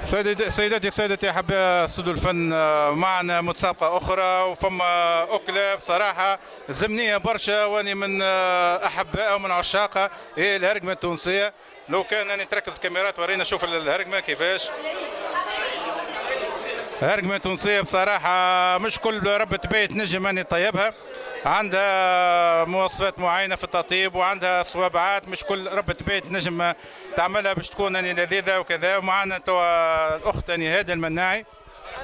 سيداتي سادتي احباء استوديو الفن، معنا متسابقه اخرى وفما اكله بصراحه زمنيه برشا، واني من احبائها ومن عشاقها، هي الهرقمه التونسيه. لو كان اني تركز الكاميرات ورينا شوف الهرقمه كيفاش. هرقمه تونسيه بصراحه مش كل ربة بيت نجم اني طيبها، عندها مواصفات معينه في التطيب وعندها صوابعات مش كل ربة بيت نجم تعملها باش تكون اني لذيذه وكذا. ومعنا توا الاخت اني هادي المناعي.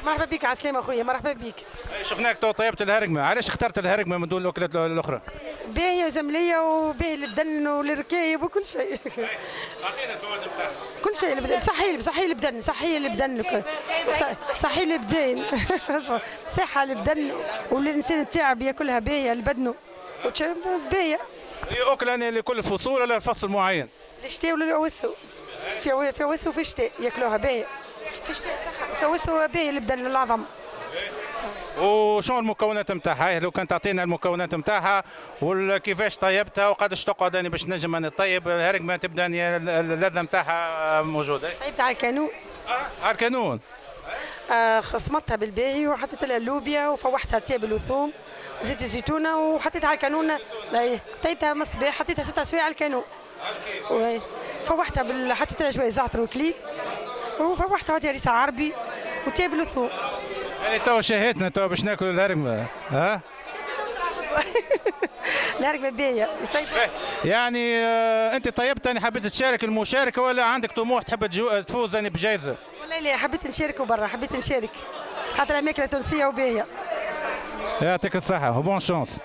مرحبا بك عسلامة اخويا، مرحبا بك. شفناك تو طيبت الهرقمه، علاش اخترت الهرقمه من دون الاكلات الاخرى؟ باهية وزملية وباهي البدن والركايب وكل شيء. اعطينا الفوائد بتاعها. كل شيء البدن صحي البدن صحي البدن صحة البدن، والانسان تاعب ياكلها باهية لبدنه باهية. هي اكله يعني لكل فصول ولا فصل معين؟ الشتاء ولا وسو، في وسو في الشتاء ياكلوها باهية، في الشتاء صح في وسو باهية البدن العظم. وشنو المكونات نتاعها؟ لو كان تعطينا المكونات نتاعها وكيفاش طيبتها وقداش تقعد يعني باش نجم نطيب الهرقمه تبدا اللذه نتاعها موجوده. طيبت على الكانون. على الكانون. خصمتها بالباهي وحطيت لها اللوبيا وفوحتها تابل وثوم زيت الزيتونه وحطيتها على الكانون. طيبتها من الصباح، حطيتها 6 سوايع على الكانون. فوحتها حطيت لها شويه زعتر وكليب وفوحتها هريسه عربي وتابل وثوم. يعني تو شهيتنا تو باش ناكل الهرقمه ها؟ الهرقمه باهيه. يعني انت طيبت يعني حبيت تشارك المشاركه ولا عندك طموح تحب تفوز يعني بجائزه؟ والله لا، حبيت نشارك برا، حبيت نشارك خاطر ماكله تونسيه وباهيه. يعطيك الصحه وبون شانس.